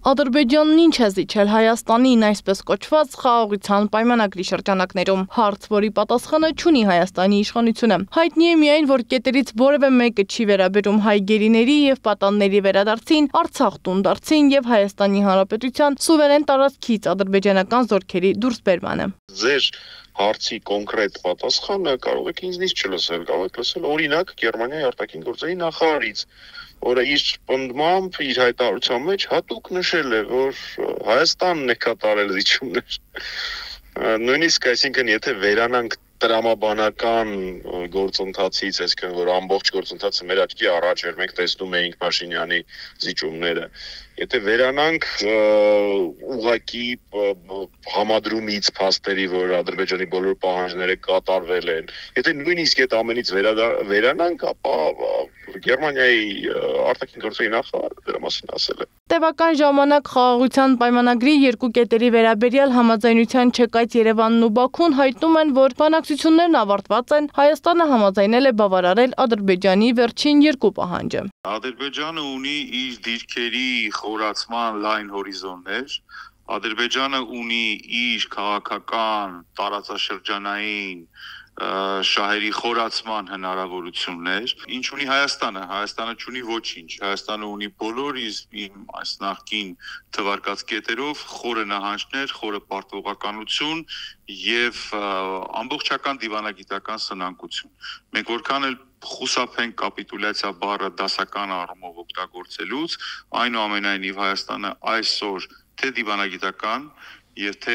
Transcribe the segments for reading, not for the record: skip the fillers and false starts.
Ադրբեջանն ինչ է զիջել Հայաստանին այսպես կոչված խաղաղության պայմանագրի շրջանակներում, հարց, որի պատասխանը չունի Հայաստանի իշխանությունը։ Հայտնի է միայն, որ կետերից որևէ մեկը չի վերաբերում հայ գերիների եւ պատանների վերադարձին, Արցախ տունդարձին եւ Հայաստանի Հանրապետության սուվերեն տարածքից ադրբեջանական զորքերի դուրսբերմանը։ Ձեր հարցի կոնկրետ պատասխանը կարող եք ինձնից չլսել, կարող եք լսել օրինակ Գերմանիայի արտաքին գործերի նախարարից, որը իր պնդմամբ, իր հայտարարության մեջ հատուկ նշել է, որ Հայաստանն է կատարել զիջումներ։ Նույնիսկ, այսինքն, եթե վերանանք տրամաբանական գործընթացից, այսինքն, որ ամբողջ գործընթացը մեր աչքի առաջ էր, մենք տեսնում էինք Փաշինյանի զիջումները, եթե վերանանք ուղղակի համադրումից փաստերի, որ Ադրբեջանի բոլոր պահանջները կատարվել են, եթե նույնիսկ այդ ամենից վերանանք, ապա Գերմանիայի արտաքին գործերի նախարարը դրա մասին ասել է։ Տևական ժամանակ խաղաղության պայմանագրի երկու կետերի վերաբերյալ համաձայնության չեկած Երևանն ու Բաքուն հայտնում են, որ բանակցություններն ավարտված են, Հայաստանը համաձայնել է բավարարել Ադրբեջանի վերջին երկու պահանջը։ Ադրբեջանը ունի իր դիրքերի խորացման լայն հորիզոններ, Ադրբեջանը ունի իր քաղաքական, տարածաշրջանային շահերի խորացման հնարավորություններ, ինչ ունի Հայաստանը, Հայաստանը չունի ոչինչ, Հայաստանը ունի բոլոր իմ այս նախկին թվարկած կետերով խորը նահանջներ, խորը պարտվողականություն եւ ամբողջական դիվանագիտական սնանկություն։ Մենք որքան էլ խուսափենք կապիտուլյացիա բառը դասական առումով օգտագործելուց, այնուամենայնիվ Հայաստանը այսօր թե դիվանագիտական եւ թե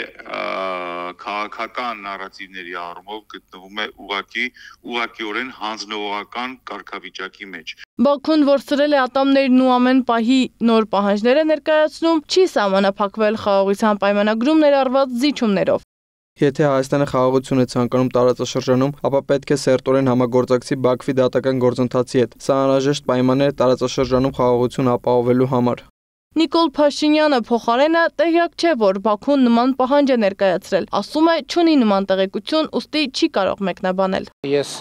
քաղաքական նարատիվների առումով գտնվում է ուղղակիորեն հանձնողական կարգավիճակի մեջ։ Բաքուն, որ սրել է ատամներն ու ամեն պահի նոր պահանջներ է ներկայացնում, չի սահմանափակվել խաղաղության պայմանագրում ներառված զիջումներով։ Եթե Հայաստանը խաղաղություն է ցանկանում տարածաշրջանում, ապա պետք է սերտորեն համագործակցի Բաքվի դատական գործընթացի հետ։ Սա անհրաժեշտ պայման է տարածաշրջանում խաղաղություն ապահովելու համար։ Նիկոլ Փաշինյանը փոխարենը տեղյակ չէ, որ Բաքուն նման պահանջ է ներկայացրել, ասում է, չունի նման տեղեկություն, ուստի չի կարող մեկնաբանել։ Ես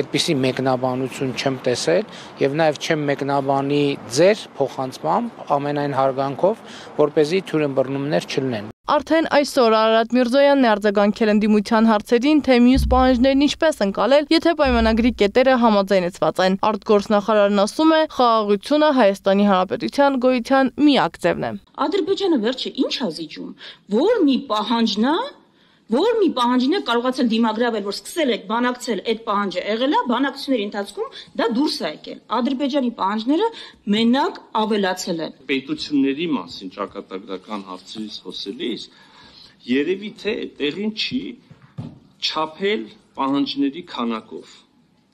այդպիսի մեկնաբանություն չեմ տեսել եւ նաեւ չեմ մեկնաբանի ձեր փոխանցմամբ ամենայն հարգանքով, որպեսզի թյուրըմբռնումներ չլինեն։ Արդեն այսօր Արարատ Միրզոյանն է արձագանքել ընդդիմության հարցերին, թե մյուս պահանջներն ինչպես ընկալել, եթե պայմանագրի կետերը համաձայնեցված են։ Արտգործնախարարն ասում է, խաղաղությունը Հայաստանի Հանրապետության գոյության միակ ձևն է։ Ադրբեջանը վերջը ինչ է զիջում, որ մի պահանջն է կարողացել դիմագրավել, որ սկսել եք բանակցել այդ պահանջը եղել է, բանակցությունների ընթացքում դա դուրս է եկել։ Ադրբեջանի պահանջները մենակ ավելացել են։ Պետությունների մասին ճակատագրական հարցերից խոսելիս երևի թե տեղին չի չափել պահանջների քանակով։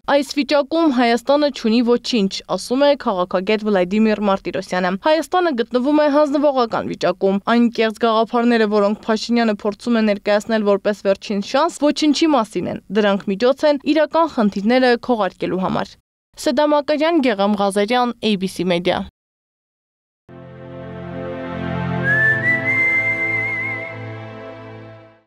Այս վիճակում Հայաստանը չունի ոչինչ, ասում է քաղաքագետ Վլադիմիր Մարտիրոսյանը։ Հայաստանը գտնվում է հանձնվողական վիճակում։ Այն կեղծ գաղափարները, որոնք Փաշինյանը փորձում է ներկայացնել որպես վերջին շանս, ոչինչի մասին են։ Դրանք միջոց են իրական խնդիրները քողարկելու համար։ Սեդամ Ակարյան, Գեղամ Ղազարյան, ABC Media։